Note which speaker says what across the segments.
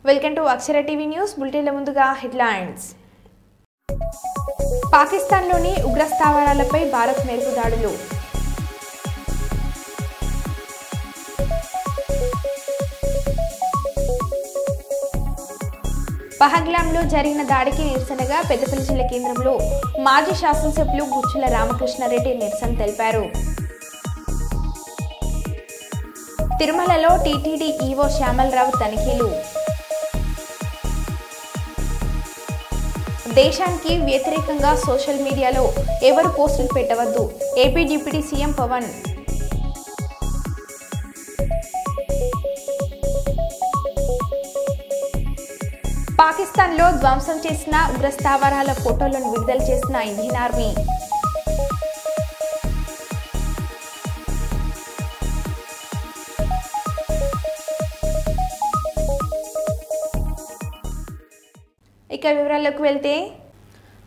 Speaker 1: Welcome to Akshara TV news బులెటిన్ల ముందుగా headlines. పాకిస్తాన్లోని ఉగ్రస్థావరాలపై భారత్ మెరుపు దాడులు. పహల్గామ్లో జరిగిన దాడికి నిరసనగా పెద్దపల్లి జిల్లా కేంద్రంలో మాజీ శాసనసభ్యులు గుచ్చుల రామకృష్ణారెడ్డి నిరసన తెలిపారు. తిరుమలలో టీటీడీ ఈవో శ్యామలరావు తనిఖీలు. దేశానికి వ్యతిరేకంగా సోషల్ మీడియాలో ఎవరు పోస్టులు పెట్టవద్దు, ఏపీ డిప్యూటీ సీఎం పవన్. పాకిస్తాన్లో ధ్వంసం చేసిన ఉగ్రస్థావరాల ఫోటోలను విడుదల చేసిన ఇండియన్ ఆర్మీ. ఇక వివరాల్లోకి వెళ్తే,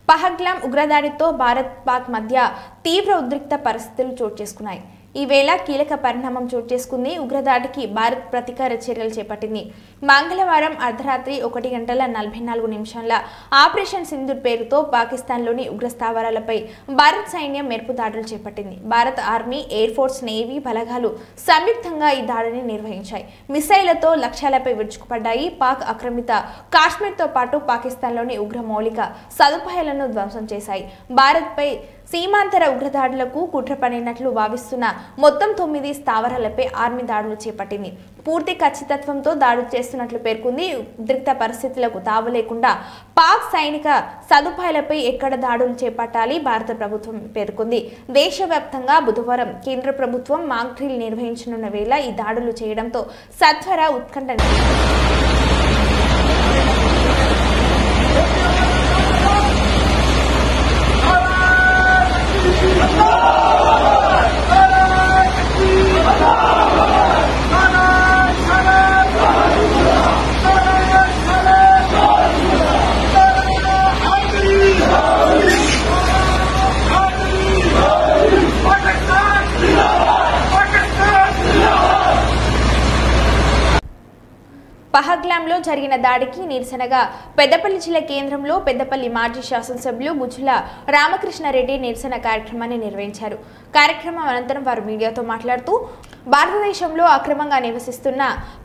Speaker 1: పహల్గామ్ ఉగ్రదాడితో భారత్ పాక్ మధ్య తీవ్ర ఉద్రిక్త పరిస్థితులు చోటు చేసుకున్నాయి. ఈ వేళ కీలక పరిణామం చోటు చేసుకుంది. ఉగ్రదాడికి భారత్ ప్రతీకార చర్యలు చేపట్టింది. మంగళవారం అర్ధరాత్రి 1:44 ఆపరేషన్ సింధూర్ పేరుతో పాకిస్తాన్లోని ఉగ్రస్థావరాలపై భారత్ సైన్యం మెరుపు దాడులు చేపట్టింది. భారత ఆర్మీ, ఎయిర్ ఫోర్స్, నేవీ బలగాలు సంయుక్తంగా ఈ దాడిని నిర్వహించాయి. మిసైళ్లతో లక్ష్యాలపై విరుచుకుపడ్డాయి. పాక్ ఆక్రమిత కాశ్మీర్తో పాటు పాకిస్తాన్లోని ఉగ్ర మౌలిక సదుపాయాలను ధ్వంసం చేశాయి. భారత్పై సీమాంతర ఉగ్రదాడులకు కుట్ర పడినట్లు భావిస్తున్న మొత్తం 9 స్థావరాలపై ఆర్మీ దాడులు చేపట్టింది. పూర్తి ఖచ్చితత్వంతో దాడులు చేస్తున్నట్లు పేర్కొంది. ఉద్రిక్త పరిస్థితులకు తావు లేకుండా పాక్ సైనిక సదుపాయాలపై ఎక్కడ దాడులు చేపట్టాలి భారత ప్రభుత్వం పేర్కొంది. దేశవ్యాప్తంగా బుధవారం కేంద్ర ప్రభుత్వం మాక్ డ్రిల్ నిర్వహించనున్న వేళ ఈ దాడులు చేయడంతో సత్వర ఉత్కంఠ పహల్గామ్లో జరిగిన దాడికి నిరసనగా పెద్దపల్లి జిల్లా కేంద్రంలో పెద్దపల్లి మాజీ శాసనసభ్యులు గుచ్చుల రామకృష్ణారెడ్డి నిరసన కార్యక్రమాన్ని నిర్వహించారు. కార్యక్రమం అనంతరం వారు మీడియాతో మాట్లాడుతూ, భారతదేశంలో అక్రమంగా నివసిస్తున్న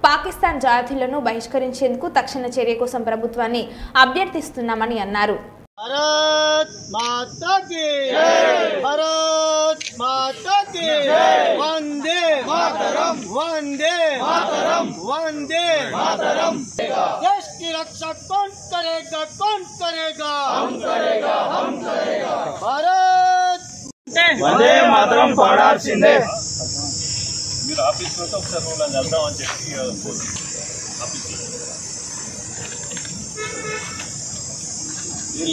Speaker 1: పాకిస్తాన్ జాతీయులను బహిష్కరించేందుకు తక్షణ చర్య కోసం ప్రభుత్వాన్ని అభ్యర్థిస్తున్నామని అన్నారు.
Speaker 2: भारत माता की जय, भारत माता की जय, वंदे मातरम, वंदे मातरम, वंदे मातरम। देश की रक्षा कौन करेगा, कौन करेगा? हम करेगा, हम करेगा। भारत
Speaker 3: वंदे मातरम पाడాల్సిందే. మీరు ఆఫీస్ లో ఒకసారి మనం వెళ్దామని చెప్పి ఆఫీస్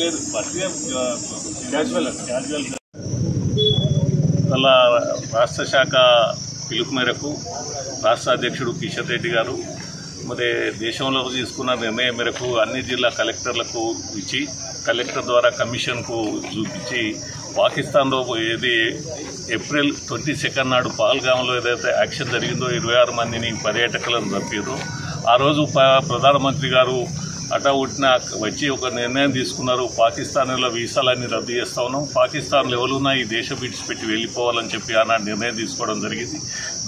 Speaker 3: లేదు క్యాజువల్ అలా రాష్ట్ర శాఖ పిలుపు మేరకు రాష్ట్ర అధ్యక్షుడు కిషన్ రెడ్డి గారు మరి దేశంలో తీసుకున్న నిర్ణయం మేరకు అన్ని జిల్లా కలెక్టర్లకు ఇచ్చి కలెక్టర్ ద్వారా కమిషన్కు చూపించి పాకిస్తాన్లో ఏది ఏప్రిల్ 22 నాడు పహల్గామ్లో ఏదైతే యాక్షన్ జరిగిందో 26 మందిని పర్యాటకులను చంపారో ఆ రోజు ప్రధానమంత్రి గారు అటా వచ్చి ఒక నిర్ణయం తీసుకున్నారు. పాకిస్తాన్లో వీసాలన్నీ రద్దు చేస్తా ఉన్నాం, పాకిస్తాన్లో ఎవరున్నా ఈ దేశం విడిచిపెట్టి వెళ్ళిపోవాలని చెప్పి ఆనాడు నిర్ణయం తీసుకోవడం జరిగింది.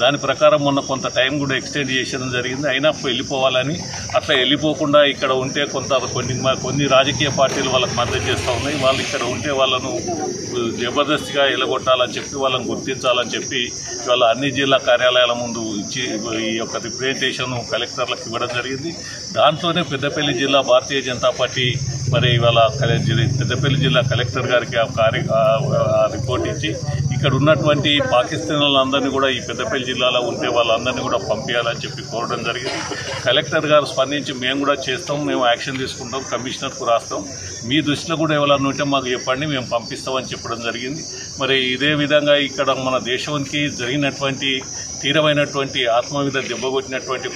Speaker 3: దాని ప్రకారం మొన్న కొంత టైం కూడా ఎక్స్టెండ్ చేయడం జరిగింది. అయినా వెళ్ళిపోవాలని, అట్లా వెళ్ళిపోకుండా ఇక్కడ ఉంటే కొన్ని రాజకీయ పార్టీలు వాళ్ళకి మద్దతు చేస్తూ ఉన్నాయి. వాళ్ళు ఇక్కడ ఉంటే వాళ్ళను జబర్దస్తిగా ఎలగొట్టాలని చెప్పి వాళ్ళని గుర్తించాలని చెప్పి ఇవాళ అన్ని జిల్లా కార్యాలయాల ముందు ఇచ్చి ఈ యొక్క రిప్రజెంటేషన్ కలెక్టర్లకు ఇవ్వడం జరిగింది. దాంట్లోనే పెద్దపల్లి జిల్లా భారతీయ జనతా పార్టీ మరి ఇవాళ పెద్దపల్లి జిల్లా కలెక్టర్ గారికి రిపోర్ట్ ఇచ్చి ఇక్కడ ఉన్నటువంటి పాకిస్తాన్లందరినీ కూడా ఈ పెద్దపల్లి జిల్లాలో ఉంటే వాళ్ళందరినీ కూడా పంపించాలని చెప్పి కోరడం జరిగింది. కలెక్టర్ గారు స్పందించి మేము కూడా చేస్తాం, మేము యాక్షన్ తీసుకుంటాం, కమిషనర్కు రాస్తాం, మీ దృష్టిలో కూడా ఎవరన్నా ఉంటే మాకు చెప్పండి, మేము పంపిస్తామని చెప్పడం జరిగింది. మరి ఇదే విధంగా ఇక్కడ మన దేశానికి జరిగినటువంటి తీవ్రమైనటువంటి ఆత్మవిధ దెబ్బకొట్టినటువంటి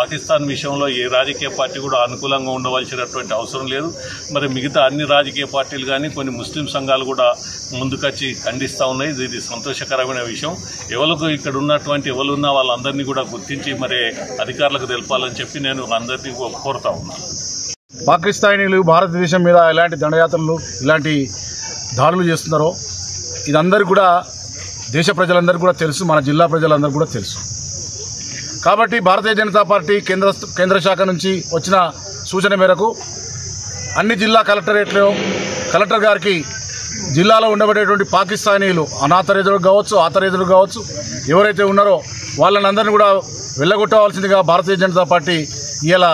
Speaker 3: పాకిస్తాన్ విషయంలో ఏ రాజకీయ పార్టీ కూడా అనుకూలంగా ఉండవలసినటువంటి అవసరం లేదు. లేదు. మరి మిగతా అన్ని రాజకీయ పార్టీలు కానీ కొన్ని ముస్లిం సంఘాలు కూడా ముందుకొచ్చి ఖండిస్తూ ఉన్నాయి. ఇది సంతోషకరమైన విషయం. ఎవరికి ఇక్కడ ఉన్నటువంటి ఎవరున్నా వాళ్ళందరినీ కూడా గుర్తించి మరి అధికారులకు తెలపాలని చెప్పి నేను అందరినీ కోరుతా ఉన్నాను.
Speaker 4: పాకిస్తానీలు భారతదేశం మీద ఎలాంటి దండయాత్రలు ఇలాంటి దాడులు చేస్తున్నారో ఇదందరికీ కూడా దేశ ప్రజలందరికీ కూడా తెలుసు, మన జిల్లా ప్రజలందరికీ కూడా తెలుసు. కాబట్టి భారతీయ జనతా పార్టీ కేంద్ర శాఖ నుంచి వచ్చిన సూచన మేరకు అన్ని జిల్లా కలెక్టర్ గారికి జిల్లాలో ఉండబడేటువంటి పాకిస్తానీలు అనాథరేతులు కావచ్చు, ఆతరేతులు కావచ్చు, ఎవరైతే ఉన్నారో వాళ్ళని అందరినీ కూడా వెళ్ళగొట్టవలసిందిగా భారతీయ జనతా పార్టీ ఇలా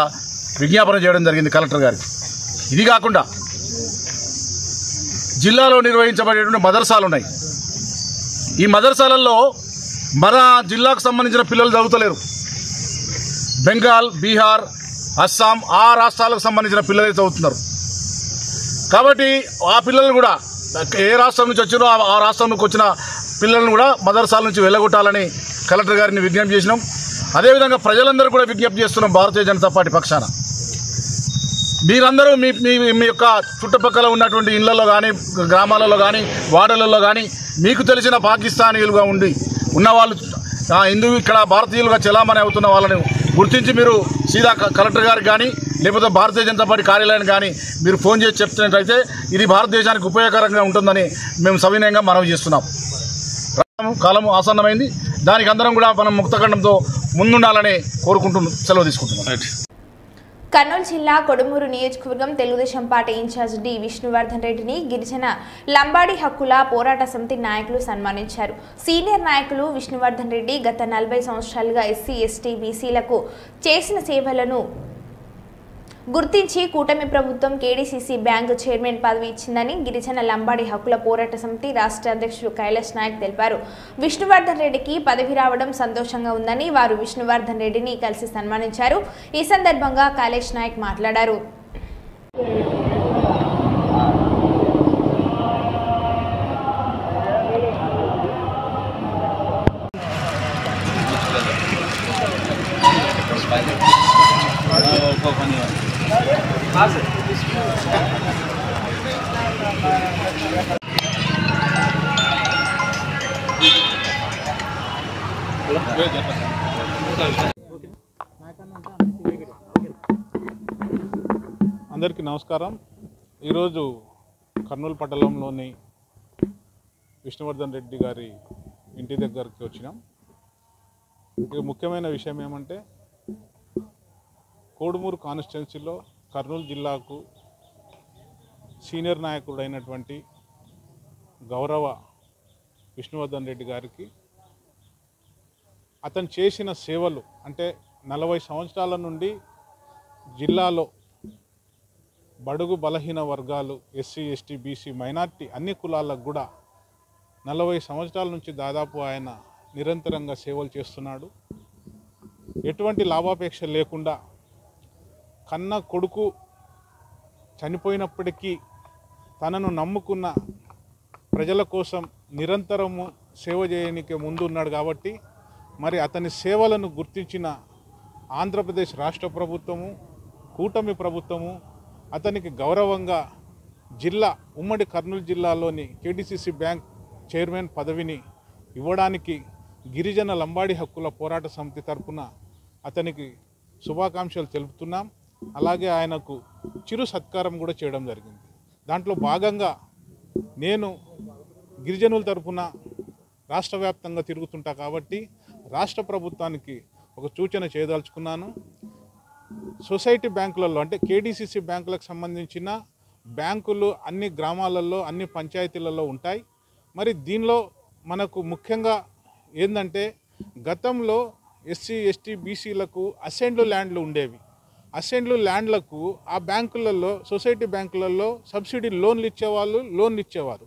Speaker 4: విజ్ఞాపన చేయడం జరిగింది కలెక్టర్ గారికి. ఇది కాకుండా జిల్లాలో నిర్వహించబడేటువంటి మదర్సాలు ఉన్నాయి. ఈ మదర్సాలలో మన జిల్లాకు సంబంధించిన పిల్లలు చదువుతలేరు. బెంగాల్, బీహార్, అస్సాం ఆ రాష్ట్రాలకు సంబంధించిన పిల్లలే చదువుతున్నారు. కాబట్టి ఆ పిల్లలు కూడా ఏ రాష్ట్రం నుంచి వచ్చినో ఆ రాష్ట్రం నుంచి వచ్చిన పిల్లలను కూడా మదర్సాల నుంచి వెళ్ళగొట్టాలని కలెక్టర్ గారిని విజ్ఞప్తి చేసినాం. అదేవిధంగా ప్రజలందరూ కూడా విజ్ఞప్తి చేస్తున్నాం భారతీయ జనతా పార్టీ పక్షాన. మీరందరూ మీ యొక్క చుట్టుపక్కల ఉన్నటువంటి ఇళ్లలో కానీ, గ్రామాలలో కానీ, వార్డులలో కానీ మీకు తెలిసిన పాకిస్తానీలుగా ఉన్నవాళ్ళు ఇక్కడ భారతీయులుగా చెలామణి అవుతున్న వాళ్ళని గుర్తించి మీరు సీదా కలెక్టర్ గారికి కానీ లేకపోతే భారతీయ జనతా పార్టీ కార్యాలయానికి కానీ మీరు ఫోన్ చేసి చెప్తున్నట్లయితే ఇది భారతదేశానికి ఉపయోగకరంగా ఉంటుందని మేము సవినయంగా మనవి చేస్తున్నాం. కాలం ఆసన్నమైంది. దానికి అందరం కూడా మనం ముక్తఖండంతో ముందుండాలని కోరుకుంటూ సెలవు తీసుకుంటున్నాం.
Speaker 1: కర్నూలు జిల్లా కొడుమూరు నియోజకవర్గం Telugu Desam party incharge D Vishnuvardhan రెడ్డిని గిరిజన లంబాడి హక్కుల పోరాట సమితి నాయకులు సన్మానించారు. సీనియర్ నాయకులు విష్ణువర్ధన్ రెడ్డి గత 40 సంవత్సరాలుగా ఎస్సీ, ఎస్టీ, బీసీలకు చేసిన సేవలను గుర్తించి కూటమి ప్రభుత్వం కేడీసీసీ బ్యాంకు చైర్మన్ పదవి ఇచ్చిందని గిరిజన లంబాడి హక్కుల పోరాట సమితి రాష్ట్ర అధ్యక్షుడు కైలాష్ నాయక్ తెలిపారు. విష్ణువర్ధన్ రెడ్డికి పదవి రావడం సంతోషంగా ఉందని వారు విష్ణువర్ధన్ రెడ్డిని కలిసి సన్మానించారు. ఈ సందర్భంగా కైలాష్ నాయక్ మాట్లాడారు.
Speaker 5: అందరికీ నమస్కారం. ఈరోజు కర్నూలు పట్టణంలోని విష్ణువర్ధన్ రెడ్డి గారి ఇంటి దగ్గరికి వచ్చినాం. ఇక ముఖ్యమైన విషయం ఏమంటే కోడుమూరు కాన్స్టిట్యున్సీలో కర్నూలు జిల్లాకు సీనియర్ నాయకుడైనటువంటి గౌరవ విష్ణువర్ధన్ రెడ్డి గారికి అతను చేసిన సేవలు అంటే 40 సంవత్సరాల నుండి జిల్లాలో బడుగు బలహీన వర్గాలు, ఎస్సీ, ఎస్టీ, బీసీ, మైనార్టీ అన్ని కులాలకు కూడా 40 సంవత్సరాల నుంచి దాదాపు ఆయన నిరంతరంగా సేవలు చేస్తున్నాడు. ఎటువంటి లాభాపేక్ష లేకుండా కన్న కొడుకు చనిపోయినప్పటికీ తనను నమ్ముకున్న ప్రజల కోసం నిరంతరము సేవ చేయడానికి ముందు ఉన్నాడు. కాబట్టి మరి అతని సేవలను గుర్తించిన ఆంధ్రప్రదేశ్ రాష్ట్ర ప్రభుత్వము, కూటమి ప్రభుత్వము అతనికి గౌరవంగా ఉమ్మడి కర్నూలు జిల్లాలోని కేడీసీసీ బ్యాంక్ చైర్మన్ పదవిని ఇవ్వడానికి గిరిజన లంబాడి హక్కుల పోరాట సమితి తరపున అతనికి శుభాకాంక్షలు తెలుపుతున్నాం. అలాగే ఆయనకు చిరు సత్కారం కూడా చేయడం జరిగింది. దాంట్లో భాగంగా నేను గిరిజనుల తరపున రాష్ట్ర వ్యాప్తంగా తిరుగుతుంటా కాబట్టి రాష్ట్ర ప్రభుత్వానికి ఒక సూచన చేయదలుచుకున్నాను. సొసైటీ బ్యాంకులలో అంటే కేడీసీసీ బ్యాంకులకు సంబంధించిన బ్యాంకులు అన్ని గ్రామాలలో, అన్ని పంచాయతీలలో ఉంటాయి. మరి దీనిలో మనకు ముఖ్యంగా ఏంటంటే గతంలో ఎస్సీ, ఎస్టీ, బీసీలకు అసెంబ్లీ ల్యాండ్లు ఉండేవి. అసెంబ్లీ ల్యాండ్లకు ఆ బ్యాంకులలో, సొసైటీ బ్యాంకులలో సబ్సిడీ లోన్లు ఇచ్చేవారు.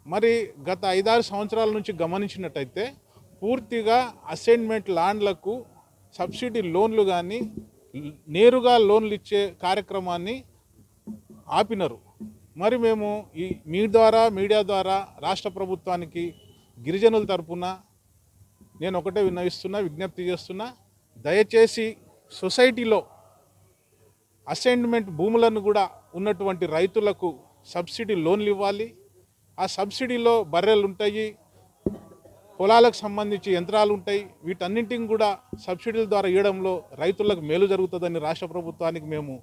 Speaker 5: మరి గత 5-6 సంవత్సరాల నుంచి గమనించినట్టయితే పూర్తిగా అసైన్మెంట్ ల్యాండ్లకు సబ్సిడీ లోన్లు కానీ నేరుగా లోన్లు ఇచ్చే కార్యక్రమాన్ని ఆపినారు. మరి మేము ఈ మీడియా ద్వారా రాష్ట్ర ప్రభుత్వానికి గిరిజనుల తరపున నేను ఒకటే విజ్ఞప్తి చేస్తున్నా, దయచేసి సొసైటీలో అసైన్మెంట్ భూములను కూడా ఉన్నటువంటి రైతులకు సబ్సిడీ లోన్లు ఇవ్వాలి. ఆ సబ్సిడీలో బర్రెలు ఉంటాయి, పొలాలకు సంబంధించి యంత్రాలు ఉంటాయి. వీటన్నింటిని కూడా సబ్సిడీల ద్వారా ఇవ్వడంలో రైతులకు మేలు జరుగుతుందని రాష్ట్ర ప్రభుత్వానికి మేము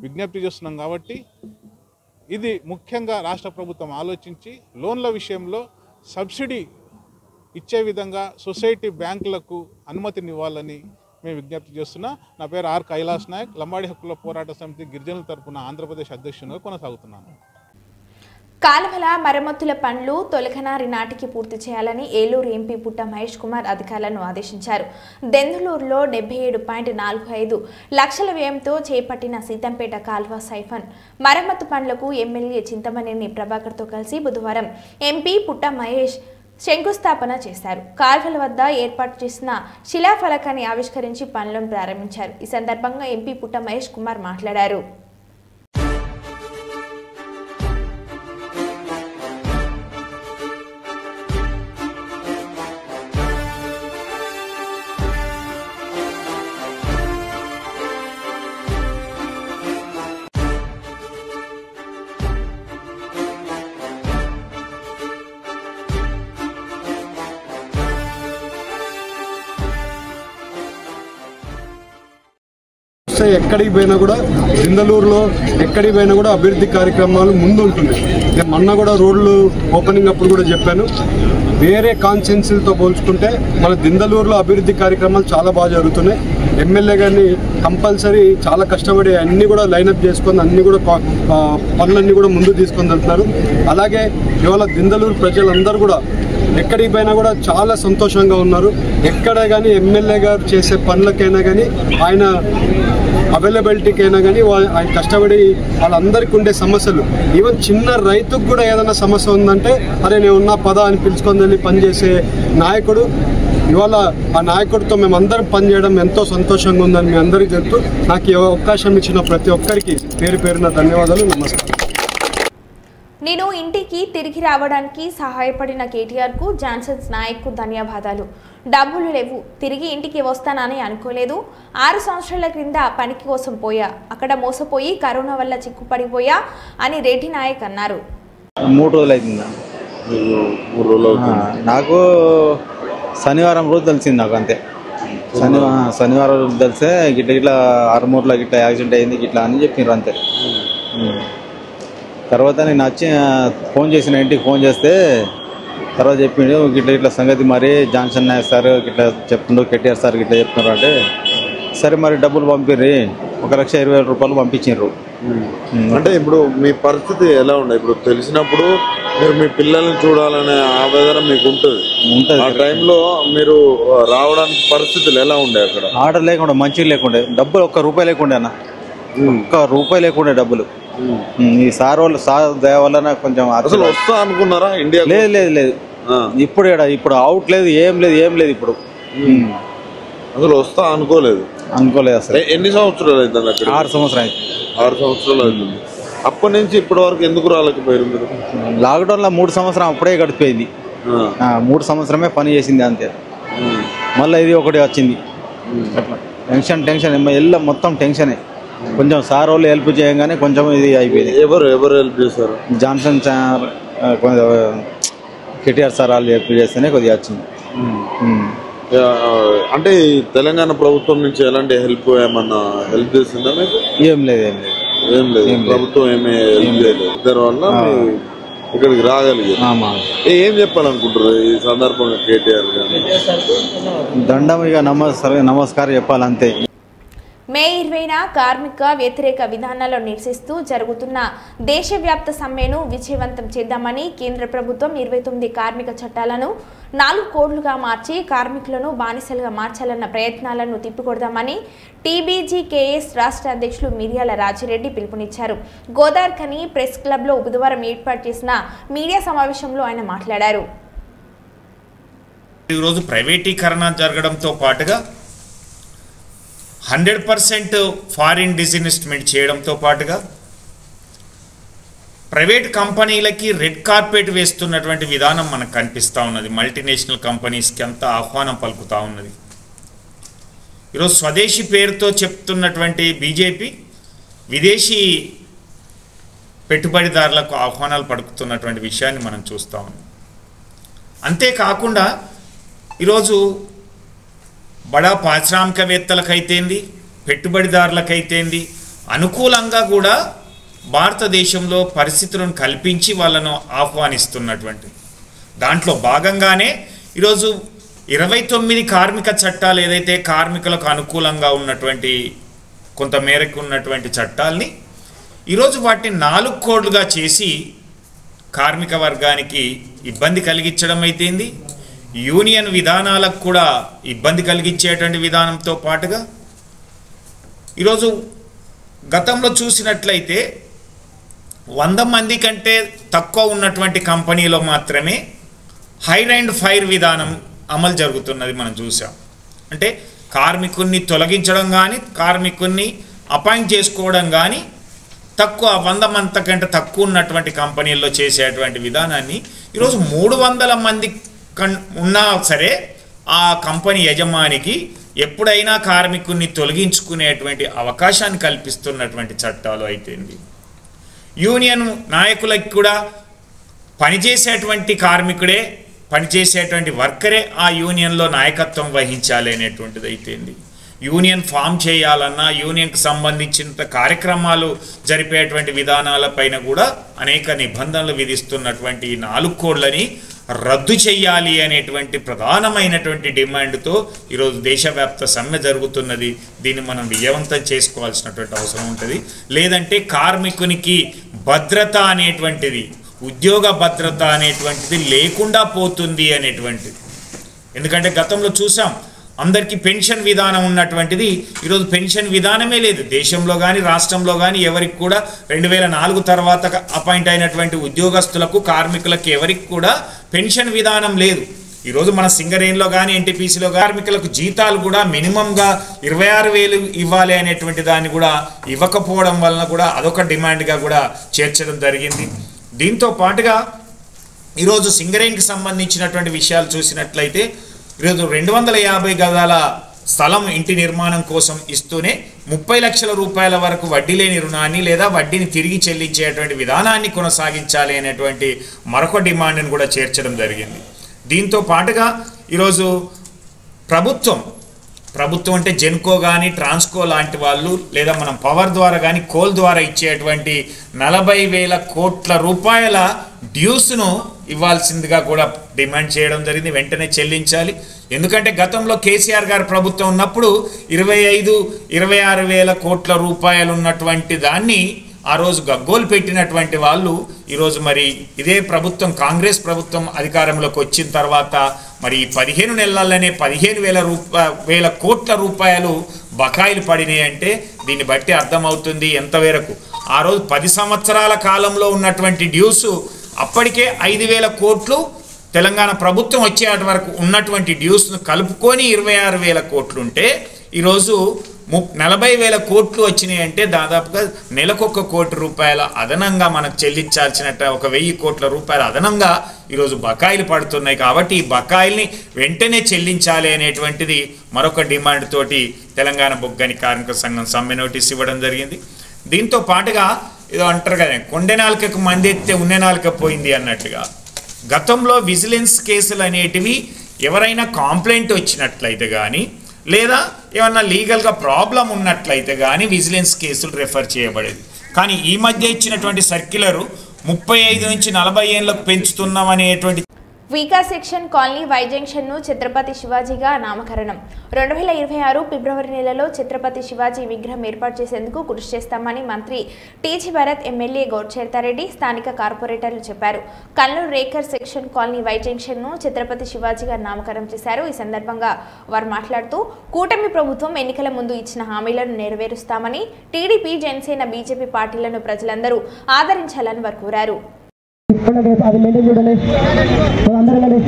Speaker 5: విజ్ఞప్తి చేస్తున్నాం. కాబట్టి ఇది ముఖ్యంగా రాష్ట్ర ప్రభుత్వం ఆలోచించి లోన్ల విషయంలో సబ్సిడీ ఇచ్చే విధంగా సొసైటీ బ్యాంకులకు అనుమతినివ్వాలని మేము విజ్ఞప్తి చేస్తున్నా. నా పేరు ఆర్ కైలాస్ నాయక్, లంబాడి హక్కుల పోరాట సమితి గిరిజనుల తరపున ఆంధ్రప్రదేశ్ అధ్యక్షునిగా కొనసాగుతున్నాను.
Speaker 1: కాలువల మరమ్మతుల పనులు తొలకనారి నాటికి పూర్తి చేయాలని ఏలూరు ఎంపీ పుట్ట మహేష్ కుమార్ అధికారులను ఆదేశించారు. దెందులూరులో 77.45 లక్షల వ్యయంతో చేపట్టిన సీతంపేట కాల్వ సైఫన్ మరమ్మతు పనులకు ఎమ్మెల్యే చింతమనేని ప్రభాకర్తో కలిసి బుధవారం ఎంపీ పుట్ట మహేష్ శంకుస్థాపన చేశారు. కాల్వల వద్ద ఏర్పాటు చేసిన శిలాఫలకాన్ని ఆవిష్కరించి పనులను ప్రారంభించారు. ఈ సందర్భంగా ఎంపీ పుట్ట మహేష్ కుమార్ మాట్లాడారు.
Speaker 6: ఎక్కడికి పోయినా కూడా దిందలూరులో ఎక్కడికి పోయినా కూడా అభివృద్ధి కార్యక్రమాలు ముందు ఉంటుంది. నేను మొన్న కూడా రోడ్లు ఓపెనింగ్ అప్పుడు కూడా చెప్పాను, వేరే కాన్స్టిట్యున్సీలతో పోల్చుకుంటే మన దిందలూరులో అభివృద్ధి కార్యక్రమాలు చాలా బాగా జరుగుతున్నాయి. ఎమ్మెల్యే గారిని కంపల్సరీ చాలా కష్టపడి అన్నీ కూడా లైనప్ చేసుకొని అన్నీ కూడా పనులన్నీ కూడా ముందు తీసుకొని వెళ్తున్నారు. అలాగే ఇవాళ దిందలూరు ప్రజలందరూ కూడా ఎక్కడికి పోయినా కూడా చాలా సంతోషంగా ఉన్నారు. ఎక్కడ కానీ ఎమ్మెల్యే గారు చేసే పనులకైనా కానీ ఆయన అవైలబిలిటీకైనా కానీ ఆయన కష్టపడి వాళ్ళందరికీ ఉండే సమస్యలు, ఈవెన్ చిన్న రైతుకు కూడా ఏదైనా సమస్య ఉందంటే అరే నేను ఉన్న పద అని పిలుచుకొని పనిచేసే నాయకుడు. ఇవాళ ఆ నాయకుడితో మేమందరం పనిచేయడం ఎంతో సంతోషంగా ఉందని మీ అందరికీ చెప్తూ నాకు ఈ అవకాశం ఇచ్చిన ప్రతి ఒక్కరికి పేరు పేరున ధన్యవాదాలు, నమస్కారం.
Speaker 1: నేను ఇంటికి తిరిగి రావడానికి సహాయపడిన కేటీఆర్కు జాన్సన్స్ నాయక్కు ధన్యవాదాలు. డబ్బులు లేవు, తిరిగి ఇంటికి వస్తానని అనుకోలేదు. 6 సంవత్సరాల క్రింద పనికి కోసం పోయా, అక్కడ మోసపోయి కరోనా వల్ల చిక్కుపడిపోయా అని రెడ్డి నాయక్ అన్నారు.
Speaker 7: 3 రోజులు అవుతుందా? నాకు శనివారం రోజు తెలిసింది. నాకు అంతే, శనివారం రోజు తెలిసే గిట్లా ఆరుమూరులో గిట్లా యాక్సిడెంట్ అయింది గిట్లా అని చెప్పినారు అంతే. తర్వాత నేను వచ్చి ఫోన్ చేసిన, ఇంటికి ఫోన్ చేస్తే తర్వాత చెప్పిండు గిట్లా సంగతి మరి జాన్సన్ నాయక్ సార్ గిట్లా చెప్తుండ్రు, కేటీఆర్ సార్ గిట్లా చెప్తున్నారు అంటే సరే మరి డబ్బులు పంపిర్రి, 1,20,000 రూపాయలు పంపించారు.
Speaker 8: అంటే ఇప్పుడు మీ పరిస్థితి ఎలా ఉండే? ఇప్పుడు తెలిసినప్పుడు మీరు మీ పిల్లల్ని చూడాలనే ఆవేదన మీకు ఉంటుంది. ఆ టైంలో మీరు రావడానికి పరిస్థితులు ఎలా ఉండే? అక్కడ
Speaker 7: ఆర్డర్ లేకుండా, మంచిగా లేకుండే, డబ్బులు 1 రూపాయి లేకుండే అన్న, 1 రూపాయి లేకుండే డబ్బులు. ఈ సార్ వాళ్ళ సార్ దయ వల్ల నాకు కొంచెం
Speaker 8: అసలు వస్తా అనుకున్నారా ఇండియా?
Speaker 7: లేదు లేదు లేదు, ఇప్పుడు అవుట్ లేదు, ఏం లేదు ఇప్పుడు
Speaker 8: అసలు వస్తా అనుకోలేదు
Speaker 7: అసలు.
Speaker 8: ఎన్ని సంవత్సరాలు అవుతుంది అక్కడ?
Speaker 7: 6 సంవత్సరాలు అయింది.
Speaker 8: 6 సంవత్సరాలు అవుతుంది. అప్పటి నుంచి ఇప్పటి వరకు ఎందుకు రాలేకపోయారు మీరు?
Speaker 7: లాక్డౌన్ లో 3 సంవత్సరం అప్పుడే గడిపోయింది. 3 సంవత్సరమే పని చేసింది అంతే. మళ్ళీ ఇది ఒకటి వచ్చింది. టెన్షన్ ఎల్ల మొత్తం టెన్షనే. కొంచెం సార్ వాళ్ళు హెల్ప్ చేయగానే కొంచెం ఇది అయిపోయింది.
Speaker 8: ఎవరు హెల్ప్ చేశారు?
Speaker 7: జాన్సన్ సార్, కేటీఆర్ సార్ వాళ్ళు హెల్ప్ చేస్తేనే కొద్దిగా వచ్చింది.
Speaker 8: అంటే తెలంగాణ ప్రభుత్వం నుంచి ఎలాంటి హెల్ప్ ఏమన్నా హెల్ప్ చేసిందా మీకు?
Speaker 7: ఏం లేదు
Speaker 8: ప్రభుత్వం ఏమీ హెల్ప్ చేయలేదు. దానివల్ల ఇక్కడికి రాగలిగారు. ఏం చెప్పాలనుకుంటారు ఈ సందర్భంగా కేటీఆర్ గారు?
Speaker 7: దండం ఇక నమస్కారం చెప్పాలంతే.
Speaker 1: మే 20న కార్మిక వ్యతిరేక విధానాలను నిరసిస్తూ జరుగుతున్న దేశవ్యాప్త సమ్మెను విజయవంతం చేద్దామని కేంద్ర ప్రభుత్వం 29 కార్మిక చట్టాలను 4 కోడ్లుగా మార్చి కార్మికులను బానిసలుగా మార్చాలన్న ప్రయత్నాలను తిప్పికొడదామని టీబీజీకేఎస్ రాష్ట్ర అధ్యక్షులు మిర్యాల రాజిరెడ్డి పిలుపునిచ్చారు. గోదార్ఖని ప్రెస్ క్లబ్లో బుధవారం ఏర్పాటు చేసిన మీడియా సమావేశంలో ఆయన మాట్లాడారు.
Speaker 9: ఈరోజు ప్రైవేటీకరణ జరగడంతో పాటుగా 100% ఫారిన్ డిస్ఇన్వెస్ట్మెంట్ చేయడంతో పాటుగా ప్రైవేట్ కంపెనీలకి రెడ్ కార్పెట్ వేస్తున్నటువంటి విధానం మనకు కనిపిస్తూ ఉన్నది. మల్టీనేషనల్ కంపెనీస్కి అంతా ఆహ్వానం పలుకుతూ ఉన్నది. ఈరోజు స్వదేశీ పేరుతో చెప్తున్నటువంటి బీజేపీ విదేశీ పెట్టుబడిదారులకు ఆహ్వానాలు పడుకుతున్నటువంటి విషయాన్ని మనం చూస్తూ ఉన్నాం. అంతేకాకుండా ఈరోజు బడా పారిశ్రామికవేత్తలకైతేంది, పెట్టుబడిదారులకైతేంది అనుకూలంగా కూడా భారతదేశంలో పరిస్థితులను కల్పించి వాళ్ళను ఆహ్వానిస్తున్నటువంటి దాంట్లో భాగంగానే ఈరోజు 29 కార్మిక చట్టాలు ఏదైతే కార్మికులకు అనుకూలంగా ఉన్నటువంటి కొంత మేరకు ఉన్నటువంటి చట్టాలని ఈరోజు వాటిని 4 కోడ్లుగా చేసి కార్మిక వర్గానికి ఇబ్బంది కలిగించడం అయితేంది, యూనియన్ విధానాలకు కూడా ఇబ్బంది కలిగించేటువంటి విధానంతో పాటుగా ఈరోజు గతంలో చూసినట్లయితే 100 మంది కంటే తక్కువ ఉన్నటువంటి కంపెనీలో మాత్రమే హైర్ అండ్ ఫైర్ విధానం అమలు జరుగుతున్నది మనం చూసాం. అంటే కార్మికుల్ని తొలగించడం కానీ కార్మికుల్ని అపాయింట్ చేసుకోవడం కానీ తక్కువ 100 మంది కంటే తక్కువ ఉన్నటువంటి కంపెనీల్లో చేసేటువంటి విధానాన్ని ఈరోజు 300 మంది ఉన్నా సరే ఆ కంపెనీ యజమానికి ఎప్పుడైనా కార్మికుల్ని తొలగించుకునేటువంటి అవకాశాన్ని కల్పిస్తున్నటువంటి చట్టాలు అయితేంది, యూనియన్ నాయకులకు కూడా పనిచేసేటువంటి కార్మికుడే పనిచేసేటువంటి వర్కరే ఆ యూనియన్లో నాయకత్వం వహించాలి అనేటువంటిది అయితేంది, యూనియన్ ఫామ్ చేయాలన్నా యూనియన్కి సంబంధించిన కార్యక్రమాలు జరిపేటువంటి విధానాలపైన కూడా అనేక నిబంధనలు విధిస్తున్నటువంటి 4 కోడ్లని రద్దు చేయాలి అనేటువంటి ప్రధానమైనటువంటి డిమాండ్తో ఈరోజు దేశవ్యాప్త సమ్మె జరుగుతున్నది. దీన్ని మనం విజయవంతం చేసుకోవాల్సినటువంటి అవసరం ఉంటుంది. లేదంటే కార్మికునికి భద్రత అనేటువంటిది, ఉద్యోగ భద్రత అనేటువంటిది లేకుండా పోతుంది అనేటువంటిది. ఎందుకంటే గతంలో చూసాం అందరికీ పెన్షన్ విధానం ఉన్నటువంటిది ఈరోజు పెన్షన్ విధానమే లేదు దేశంలో కానీ రాష్ట్రంలో కానీ. ఎవరికి కూడా 2004 తర్వాత అపాయింట్ అయినటువంటి ఉద్యోగస్తులకు కార్మికులకు ఎవరికి కూడా పెన్షన్ విధానం లేదు. ఈరోజు మన సింగరేణిలో కానీ ఎన్టీపీసీలో కార్మికులకు జీతాలు కూడా మినిమంగా 26,000 ఇవ్వాలి అనేటువంటి దాన్ని కూడా ఇవ్వకపోవడం వలన కూడా అదొక డిమాండ్గా కూడా చేర్చడం జరిగింది. దీంతో పాటుగా ఈరోజు సింగరేణికి సంబంధించినటువంటి విషయాలు చూసినట్లయితే ఈరోజు 250 గజాల స్థలం ఇంటి నిర్మాణం కోసం ఇస్తూనే 30 లక్షల రూపాయల వరకు వడ్డీ లేని రుణాన్ని లేదా వడ్డీని తిరిగి చెల్లించేటువంటి విధానాన్ని కొనసాగించాలి అనేటువంటి మరొక డిమాండ్ని కూడా చేర్చడం జరిగింది. దీంతో పాటుగా ఈరోజు ప్రభుత్వం అంటే జెన్కో కానీ ట్రాన్స్కో లాంటి వాళ్ళు లేదా మనం పవర్ ద్వారా కానీ కోల్ ద్వారా ఇచ్చేటువంటి 40,000 కోట్ల రూపాయల డ్యూస్ను ఇవ్వాల్సిందిగా కూడా డిమాండ్ చేయడం జరిగింది. వెంటనే చెల్లించాలి. ఎందుకంటే గతంలో కేసీఆర్ గారి ప్రభుత్వం ఉన్నప్పుడు 25-26,000 కోట్ల రూపాయలు ఉన్నటువంటి దాన్ని ఆ రోజు గగ్గోలు పెట్టినటువంటి వాళ్ళు ఈరోజు మరి ఇదే ప్రభుత్వం కాంగ్రెస్ ప్రభుత్వం అధికారంలోకి వచ్చిన తర్వాత మరి 15 నెలల్లోనే 15,000 కోట్ల రూపాయలు బకాయిలు పడినాయి. అంటే దీన్ని బట్టి అర్థమవుతుంది ఎంతవరకు ఆ రోజు 10 సంవత్సరాల కాలంలో ఉన్నటువంటి డ్యూస్ అప్పటికే 5,000 కోట్లు తెలంగాణ ప్రభుత్వం వచ్చేటి వరకు ఉన్నటువంటి డ్యూస్ను కలుపుకొని 26,000 కోట్లు ఉంటే ఈరోజు 40,000 కోట్లు వచ్చినాయి. అంటే దాదాపుగా నెలకొక కోటి రూపాయల అదనంగా మనకు చెల్లించాల్సినట్టు 1,000 కోట్ల రూపాయల అదనంగా ఈరోజు బకాయిలు పడుతున్నాయి. కాబట్టి ఈ బకాయిల్ని వెంటనే చెల్లించాలి అనేటువంటిది మరొక డిమాండ్ తోటి తెలంగాణ బొగ్గని కార్మిక సంఘం సమ్మె నోటీస్ ఇవ్వడం జరిగింది. దీంతో పాటుగా ఏదో అంటారు కదా కొండెనాలికకు మందెత్తే ఉన్నెనాలిక పోయింది అన్నట్టుగా గతంలో విజిలెన్స్ కేసులు అనేటివి ఎవరైనా కాంప్లైంట్ వచ్చినట్లయితే కానీ లేదా ఏమన్నా లీగల్గా ప్రాబ్లం ఉన్నట్లయితే కానీ విజిలెన్స్ కేసులు రెఫర్ చేయబడేది. కానీ ఈ మధ్య ఇచ్చినటువంటి సర్క్యులరు 35 నుంచి 40 ఏళ్లకు పెంచుతున్నాం అనేటువంటి
Speaker 1: వీకా సెక్షన్ కాలనీ వై జంక్షన్ను ఛత్రపతి శివాజీగా నామకరణం 2026 ఫిబ్రవరి నెలలో ఛత్రపతి శివాజీ విగ్రహం ఏర్పాటు చేసేందుకు కృషి చేస్తామని మంత్రి టీజీ భరత్, ఎమ్మెల్యే గౌడ్చేర్తారెడ్డి, స్థానిక కార్పొరేటర్లు చెప్పారు. కల్లూరు రేకర్ సెక్షన్ కాలనీ వై జంక్షన్ను ఛత్రపతి శివాజీగా నామకరణం చేశారు. ఈ సందర్భంగా వారు మాట్లాడుతూ కూటమి ప్రభుత్వం ఎన్నికల ముందు ఇచ్చిన హామీలను నెరవేరుస్తామని, టీడీపీ, జనసేన, బీజేపీ పార్టీలను ప్రజలందరూ ఆదరించాలని వారు కోరారు.
Speaker 10: అది మెయింటైన్ చూడండి అందరూ రండి.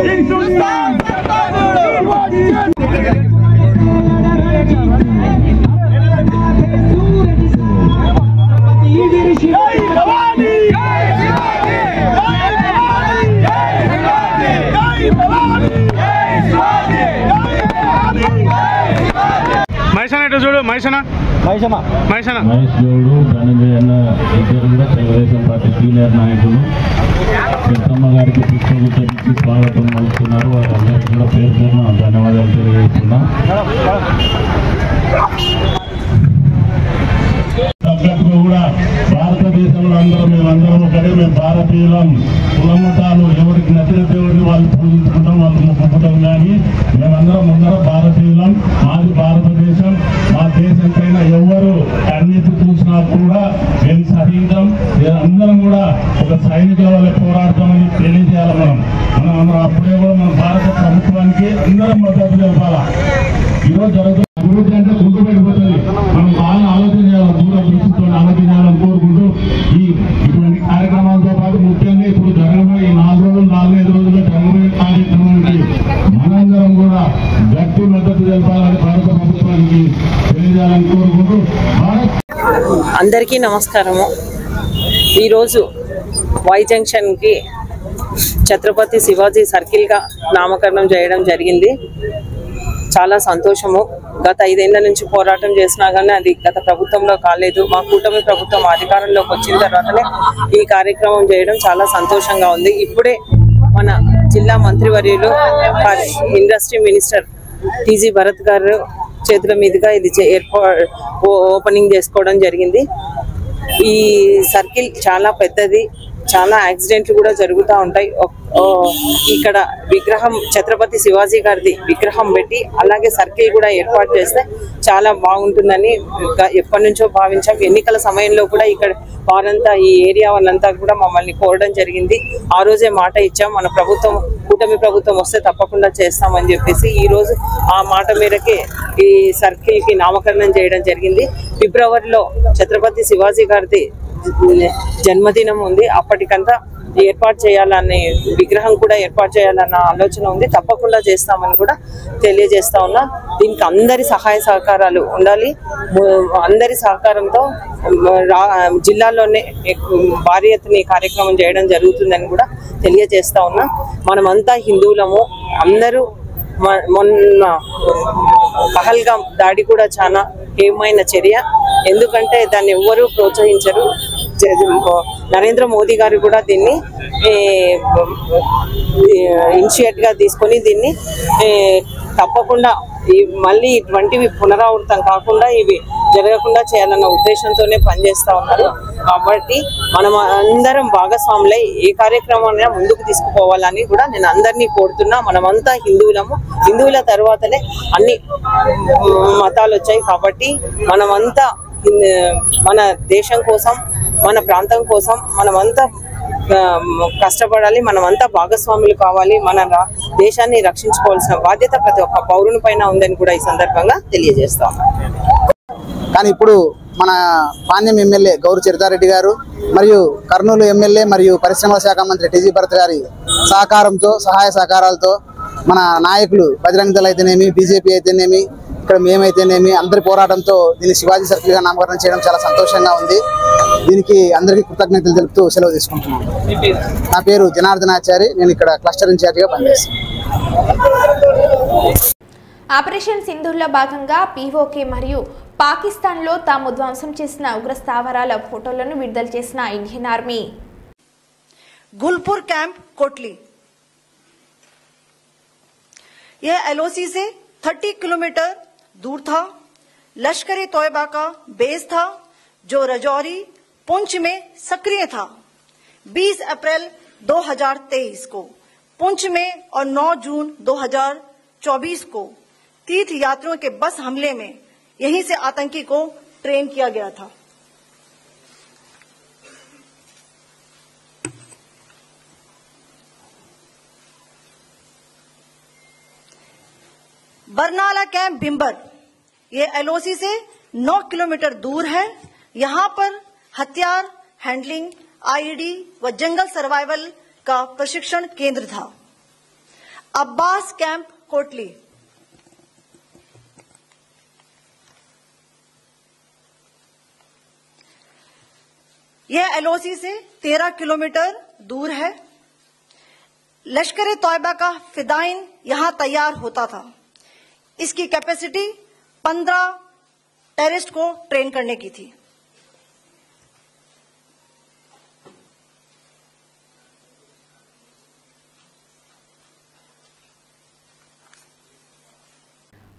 Speaker 2: హిందుస్థాన్
Speaker 5: మహేష్
Speaker 11: గౌడు ధనంజయ అన్న ఇద్దరు కూడా తెలుగుదేశం పార్టీ సీనియర్ నాయకులు పెద్దమ్మ గారికి పుష్పగుచ్చి స్వాగతం పలుకుతున్నారు. వారందరికీ కూడా పేరు పేరున ధన్యవాదాలు తెలియజేస్తున్నా. తగ్గట్టుగా కూడా భారతదేశంలో మేమందరం ఒకటే. మేము భారతీయులం. కులమతాలు ఎవరికి నచ్చిన దేవుడిని వాళ్ళు పూజించుకుంటాం, వాళ్ళు మొక్కుకుంటాం. కానీ మేమందరం భారతీయులం. మాది భారతదేశం. మా దేశం పైన ఎవరు అన్నిటి చూసినా కూడా మేము సహించాం. అందరం కూడా ఒక సైనిక వల్ల పోరాడతామని తెలియజేయాలి. మనం అప్పుడే కూడా మన భారత ప్రభుత్వానికి అందరం మద్దతు తెలపాలా. ఈరోజు జరుగుతున్న అభివృద్ధి అంటే గుంటు పెట్టిపోతుంది. మనం బాగా ఆలోచన చేయాలి, దూర దృష్టితో ఆలోచన చేయాలని కోరుకుంటూ ఇటువంటి కార్యక్రమాలతో పాటు ముఖ్యంగా ఇప్పుడు జరగబోయే 4 రోజులు 4-5 రోజుల్లో జరగబోయే కార్యక్రమానికి మనందరం కూడా గట్టి మద్దతు తెలపాలని భారత ప్రభుత్వానికి తెలియజేయాలని కోరుకుంటూ
Speaker 12: అందరికీ నమస్కారము. ఈరోజు వై జంక్షన్కి ఛత్రపతి శివాజీ సర్కిల్గా నామకరణం చేయడం జరిగింది. చాలా సంతోషము. గత 5 ఏళ్ల నుంచి పోరాటం చేసినా కానీ అది గత ప్రభుత్వంలో కాలేదు. మా కూటమి ప్రభుత్వం అధికారంలోకి వచ్చిన తర్వాతనే ఈ కార్యక్రమం చేయడం చాలా సంతోషంగా ఉంది. ఇప్పుడే మన జిల్లా మంత్రివర్యులు ఇండస్ట్రీ మినిస్టర్ టీజీ భరత్ గారు చేతుల మీదుగా ఇది ఓపెనింగ్ చేసుకోవడం జరిగింది. ఈ సర్కిల్ చాలా పెద్దది. చాలా యాక్సిడెంట్లు కూడా జరుగుతూ ఉంటాయి. ఇక్కడ విగ్రహం ఛత్రపతి శివాజీ గారిది విగ్రహం పెట్టి అలాగే సర్కిల్ కూడా ఏర్పాటు చేస్తే చాలా బాగుంటుందని ఎప్పటి నుంచో భావించాం. ఎన్నికల సమయంలో కూడా ఇక్కడ వారంతా ఈ ఏరియా వాళ్ళంతా కూడా మమ్మల్ని కోరడం జరిగింది. ఆ రోజే మాట ఇచ్చాం, మన ప్రభుత్వం కూటమి ప్రభుత్వం వస్తే తప్పకుండా చేస్తామని చెప్పేసి ఈ రోజు ఆ మాట మేరకే ఈ సర్కిల్ కి నామకరణం చేయడం జరిగింది. ఫిబ్రవరిలో ఛత్రపతి శివాజీ గారిది జన్మదినం ఉంది. అప్పటికంతా ఏర్పాటు చేయాలనే విగ్రహం కూడా ఏర్పాటు చేయాలన్న ఆలోచన ఉంది. తప్పకుండా చేస్తామని కూడా తెలియజేస్తా ఉన్నా. దీనికి అందరి సహాయ సహకారాలు ఉండాలి. అందరి సహకారంతో జిల్లాలోనే భారీ ఎత్తున కార్యక్రమం చేయడం జరుగుతుందని కూడా తెలియజేస్తా ఉన్నా. మనమంతా హిందువులము. అందరూ మొన్న పహల్గాం దాడి కూడా చాలా హేయమైన చర్య. ఎందుకంటే దాన్ని ఎవ్వరూ ప్రోత్సహించరు. నరేంద్ర మోదీ గారు కూడా దీన్ని ఇనిషియేట్ గా తీసుకొని దీన్ని తప్పకుండా మళ్ళీ ఇటువంటివి పునరావృతం కాకుండా ఇవి జరగకుండా చేయాలన్న ఉద్దేశంతోనే పనిచేస్తా ఉన్నారు. కాబట్టి మనం అందరం భాగస్వాములై ఏ కార్యక్రమాన్ని ముందుకు తీసుకుపోవాలని కూడా నేను అందరినీ కోరుతున్నా. మనమంతా హిందువులము. హిందువుల తర్వాతనే అన్ని మతాలు వచ్చాయి. కాబట్టి మనమంతా మన దేశం కోసం, మన ప్రాంతం కోసం మనమంతా కష్టపడాలి. మనమంతా భాగస్వాములు కావాలి. మన దేశాన్ని రక్షించుకోవాల్సిన బాధ్యత ప్రతి ఒక్క పౌరుని పైన ఉందని కూడా ఈ సందర్భంగా తెలియజేస్తాం.
Speaker 13: కానీ ఇప్పుడు మన పాణ్యం ఎమ్మెల్యే గౌరు చరితారెడ్డి గారు మరియు కర్నూలు ఎమ్మెల్యే మరియు పరిశ్రమల శాఖ మంత్రి టీజీ భరత్ గారి సహకారంతో, సహాయ సహకారాలతో మన నాయకులు బజరంగ్ దళ్ అయితేనేమి, బీజేపీ అయితేనేమి, ఇక్కడ మేమైతేనేమి అందరి పోరాటంతో దీన్ని శివాజీ సర్కిల్గా నామకరణం చేయడం చాలా సంతోషంగా ఉంది. దీనికి అందరికీ కృతజ్ఞతలు తెలుపుతూ సెలవు తీసుకుంటున్నాను. నా పేరు జనార్దనాచారి. నేను ఇక్కడ క్లస్టర్ ఇన్ఛార్జిగా పనిచేస్తాను.
Speaker 1: ఆపరేషన్ సింధూర్లో భాగంగా పీఓకే మరియు పాకిస్తాన్లో తాము ధ్వంసం చేసిన ఉగ్ర స్థావరాల ఫోటోలను విడుదల చేసిన Indian army.
Speaker 14: Gulpur camp Kotli, यह एलओसी से 30 किलोमीटर दूर था. लश्कर ए तोयबा का बेस था जो रजौरी पुंछ में सक्रिय था. 20 अप्रैल 2023 को पुंछ में और 9 जून 2024 को तीर्थ यात्रियों के बस हमले में यहीं से आतंकी को ट्रेन किया गया था. बरनाला कैंप बिंबर, ये एलओसी से 9 किलोमीटर दूर है. यहां पर हथियार हैंडलिंग, आईईडी व जंगल सर्वाइवल का प्रशिक्षण केंद्र था. अब्बास कैंप कोटली, यह एलओसी से 13 किलोमीटर दूर है. लश्कर ए तोयबा का फिदाइन यहां तैयार होता था. इसकी कैपेसिटी 15 टेररिस्ट को ट्रेन करने की थी।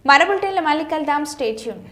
Speaker 1: మన బులెటిన్లో మళ్ళీ కలుద్దాం. Stay tune.